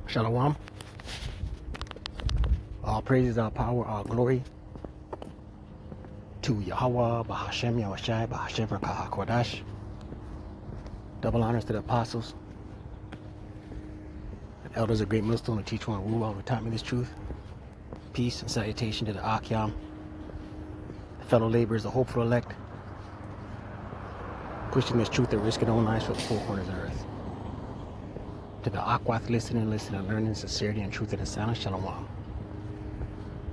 Shalom. All praises, all power, all glory to Yahweh, Bahashem, Yahushai, Bahashem, Rakah HaKodash. Double honors to the apostles, and elders of Great Millstone, who teach one rule, who taught me this truth. Peace and salutation to the Akyam, the fellow laborers, the hopeful elect, pushing this truth at risk of their own lives for the four corners of the earth. To the Akwath, listening, learning, sincerity, and truth in the silence. Shalom.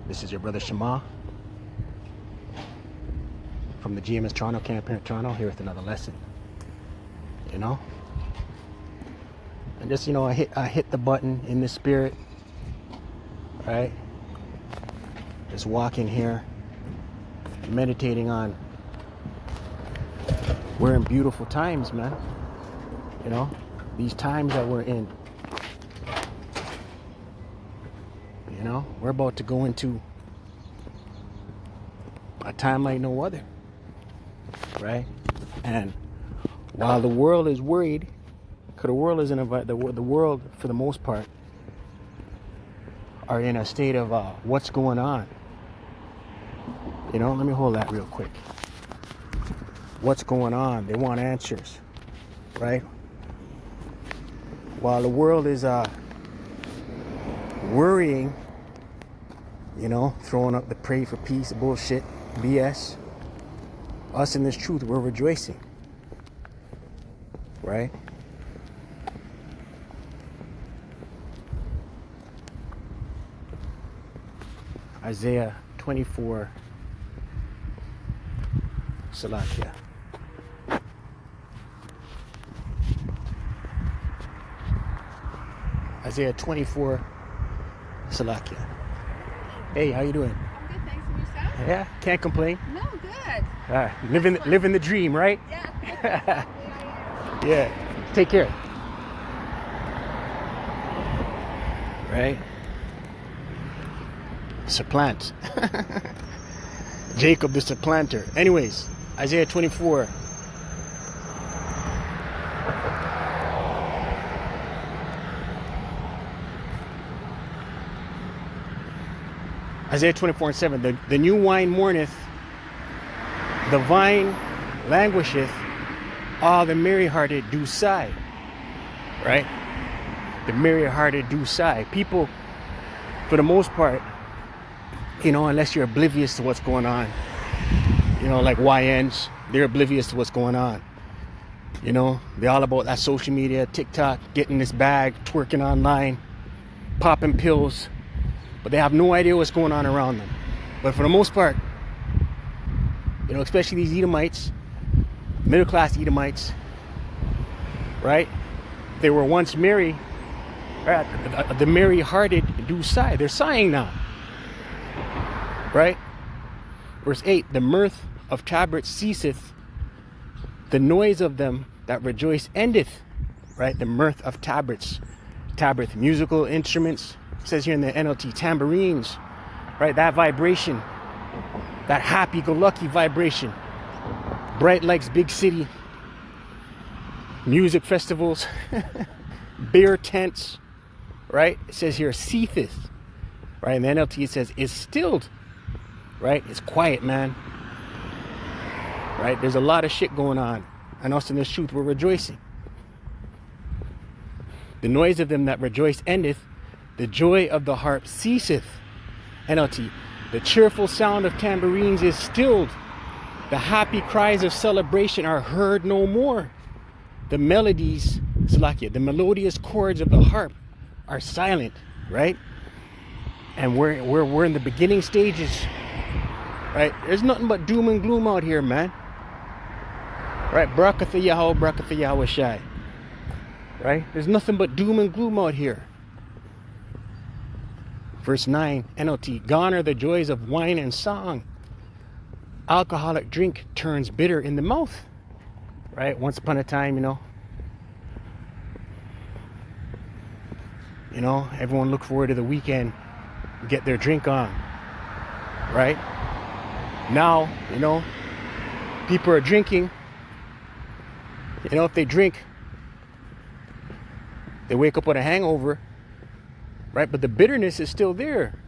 This is your brother Shema from the GMS Toronto camp here in Toronto, here with another lesson. You know, and just, you know, I hit the button in the spirit, right? Just walking here, meditating on, we're in beautiful times, man. You know, these times that we're in. You know, we're about to go into a time like no other, right? And while the world is worried, because the world is the world for the most part are in a state of what's going on. You know, let me hold that real quick. What's going on? They want answers, right? While the world is worrying, you know, throwing up the pray for peace bullshit, BS, us in this truth, we're rejoicing, right? Isaiah 24, Salakia. Isaiah 24, Salakia. Hey, how you doing? I'm good, thanks. And yourself? Yeah, can't complain. No, good. All right, living the dream, right? Yeah. Yeah, take care. Right? Supplant. Jacob the supplanter. Anyways, Isaiah 24. Isaiah 24:7. The new wine mourneth, the vine languisheth, all the merry-hearted do sigh. Right? The merry-hearted do sigh. People, for the most part, you know, unless you're oblivious to what's going on, you know, like YNs, they're oblivious to what's going on. You know, they're all about that social media, TikTok, getting this bag, twerking online, popping pills, but they have no idea what's going on around them. But for the most part, you know, especially these Edomites, middle-class Edomites, right? They were once merry, right? The merry-hearted do sigh. They're sighing now. Right? Verse 8, the mirth of tabrets ceaseth, the noise of them that rejoice endeth. Right? The mirth of tabrets. Tabrets, musical instruments. It says here in the NLT, tambourines. Right? That vibration. That happy-go-lucky vibration. Bright Lights, big city. Music festivals. Beer tents. Right? It says here, ceaseth. Right? In the NLT it says, is stilled. Right? It's quiet, man. Right? There's a lot of shit going on. And us in this truth, we're rejoicing. The noise of them that rejoice endeth. The joy of the harp ceaseth. NLT. The cheerful sound of tambourines is stilled. The happy cries of celebration are heard no more. The melodies, Salakia, the melodious chords of the harp are silent. Right? And we're in the beginning stages. Right? There's nothing but doom and gloom out here, man. Right? Barakatha Yahweh, Barakatha Yahushai. Right? There's nothing but doom and gloom out here. Verse 9, NLT. Gone are the joys of wine and song. Alcoholic drink turns bitter in the mouth. Right? Once upon a time, you know, everyone looked forward to the weekend, get their drink on. Right? Now, you know, people are drinking. You know, if they drink, they wake up with a hangover. right? But the bitterness is still there.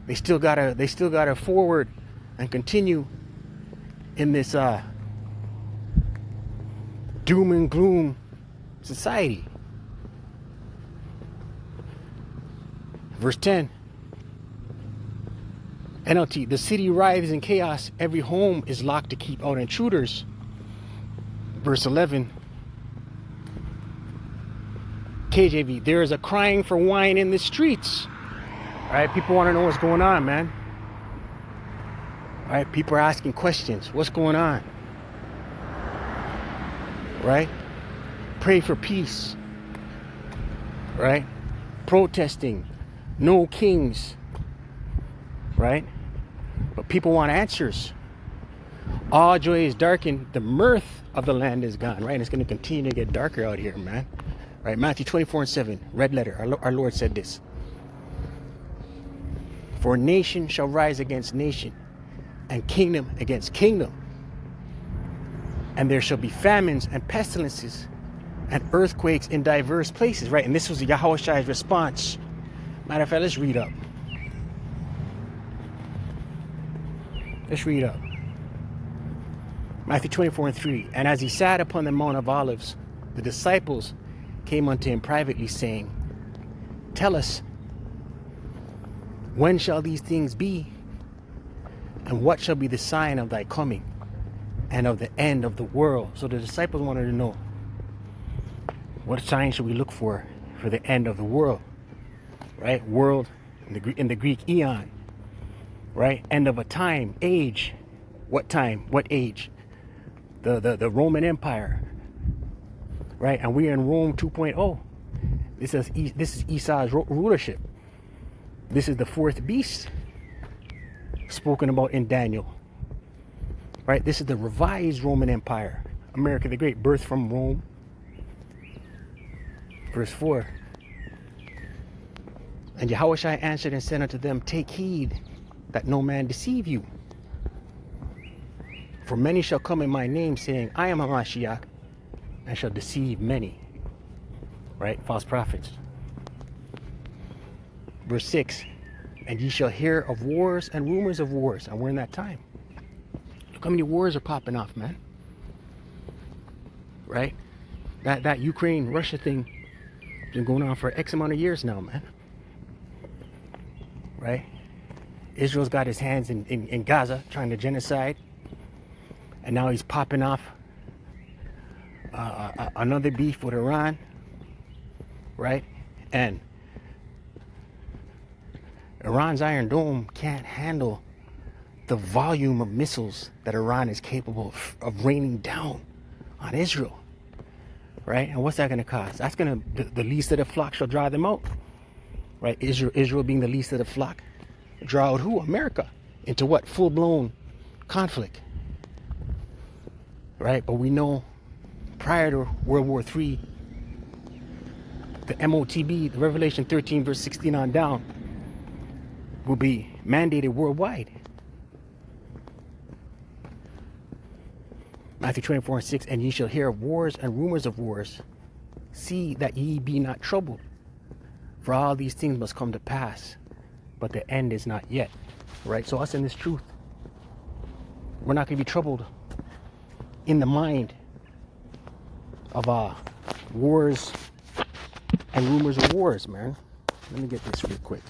They still gotta forward and continue in this doom and gloom society. Verse 10. NLT, the city writhes in chaos. Every home is locked to keep out intruders. Verse 11. KJV, there is a crying for wine in the streets. All right, people want to know what's going on, man. All right, people are asking questions. What's going on? Right? Pray for peace. Right? Protesting. No kings. Right? But people want answers. All joy is darkened. The mirth of the land is gone. Right? And it's going to continue to get darker out here, man. Right? Matthew 24:7. Red letter. Our Lord said this. For nation shall rise against nation, and kingdom against kingdom. And there shall be famines and pestilences and earthquakes in diverse places. Right? And this was Yahushai's response. Matter of fact, let's read up. Let's read up. Matthew 24:3. And as he sat upon the Mount of Olives, the disciples came unto him privately, saying, Tell us, when shall these things be? And what shall be the sign of thy coming and of the end of the world? So the disciples wanted to know, what sign should we look for the end of the world? Right? World in the Greek eon. Right? End of a time, age. What time? What age? The Roman Empire. Right? And we're in Rome 2.0. This is Esau's rulership. This is the fourth beast spoken about in Daniel. Right? This is the revised Roman Empire. America the Great, birth from Rome. Verse 4. And Yahushua answered and said unto them, Take heed that no man deceive you. For many shall come in my name, saying, I am a Mashiach, and shall deceive many. Right? False prophets. Verse 6. And ye shall hear of wars and rumors of wars. And we're in that time. Look how many wars are popping off, man. Right? That Ukraine-Russia thing has been going on for X amount of years now, man. Right? Israel's got his hands in Gaza trying to genocide. And now he's popping off another beef with Iran. Right? And Iran's Iron Dome can't handle the volume of missiles that Iran is capable of raining down on Israel. Right? And what's that going to cause? That's going to, the least of the flock shall drive them out. Right? Israel being the least of the flock. Draw out who? America. Into what? Full-blown conflict. Right? But we know prior to World War III, the MOTB, the Revelation 13 verse 16 on down, will be mandated worldwide. Matthew 24:6. And ye shall hear of wars and rumors of wars. See that ye be not troubled. For all these things must come to pass, but the end is not yet. Right? So us in this truth, we're not going to be troubled in the mind of wars and rumors of wars, man. Let me get this real quick.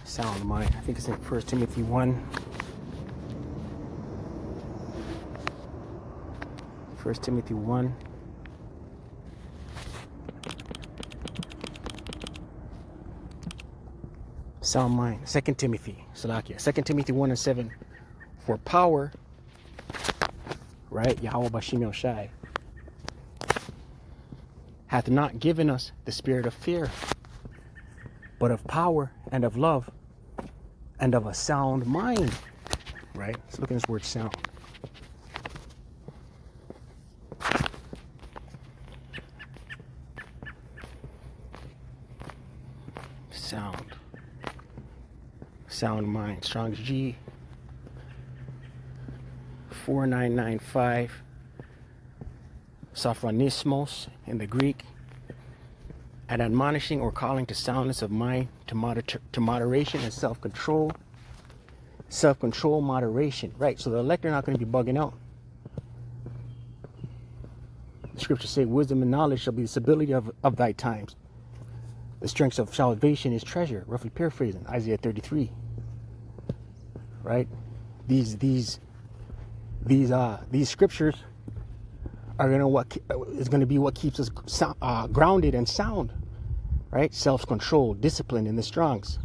Sound mind. I think it's in 1 Timothy 1. 1 Timothy 1. Sound mind. 2 Timothy. Salakia. 2 Timothy 1 and 7. For power, right? Yahweh Bashim El Shai hath not given us the spirit of fear, but of power and of love and of a sound mind. Right? Let's look at this word sound. Sound mind. Strong's G 4995. Sophronismos in the Greek. and admonishing or calling to soundness of mind, to moderation and self-control. Self-control, moderation. Right, so the elect are not going to be bugging out. The scriptures say, wisdom and knowledge shall be the stability of thy times. The strength of salvation is treasure. Roughly paraphrasing, Isaiah 33. Right? These scriptures are going to be what keeps us grounded and sound. Right? Self-control, discipline in the Strongs.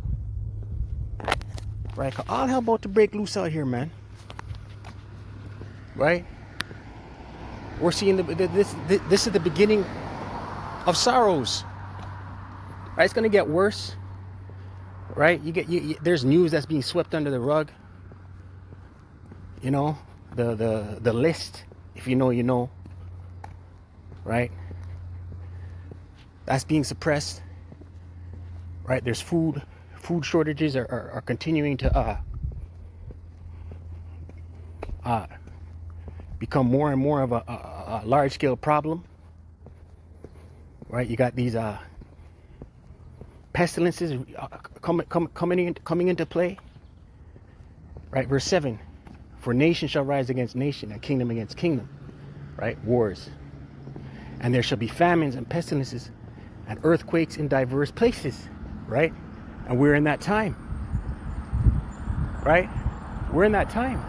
Right? All hell about to break loose out here, man. Right? We're seeing this is the beginning of sorrows. Right? It's gonna get worse. Right? There's news that's being swept under the rug. You know, the list, if you know, you know. Right? That's being suppressed. Right? There's food shortages are continuing to become more and more of a large-scale problem. Right? You got these pestilences coming into play. Right? Verse 7, for nation shall rise against nation, and kingdom against kingdom. Right? Wars. And there shall be famines and pestilences and earthquakes in diverse places. Right? And we're in that time. Right? We're in that time.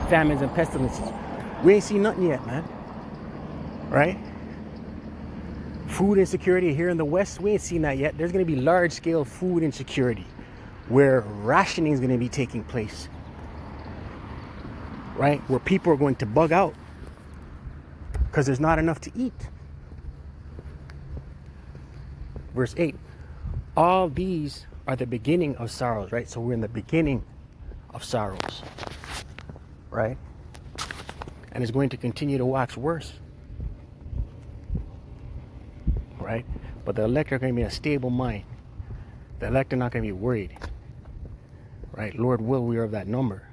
Famines and pestilences. We ain't seen nothing yet, man. Right? Food insecurity here in the West, we ain't seen that yet. There's going to be large-scale food insecurity where rationing is going to be taking place. Right? Where people are going to bug out because there's not enough to eat. Verse 8. All these are the beginning of sorrows, right? So we're in the beginning of sorrows, right? And it's going to continue to wax worse, right? But the elect are going to be in a stable mind. The elect are not going to be worried, right? Lord will, we are of that number,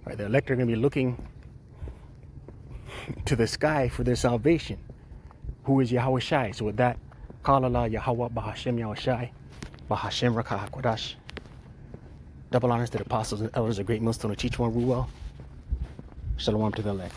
right? The elect are going to be looking to the sky for their salvation, who is Yahweh Shai. So with that, Kalala Yahweh Bahashem Yahweh Shai Bahashem Rakah HaKodash. Double honors to the apostles and elders of Great Millstone of Chichwan Ruel. Shalom to the elect.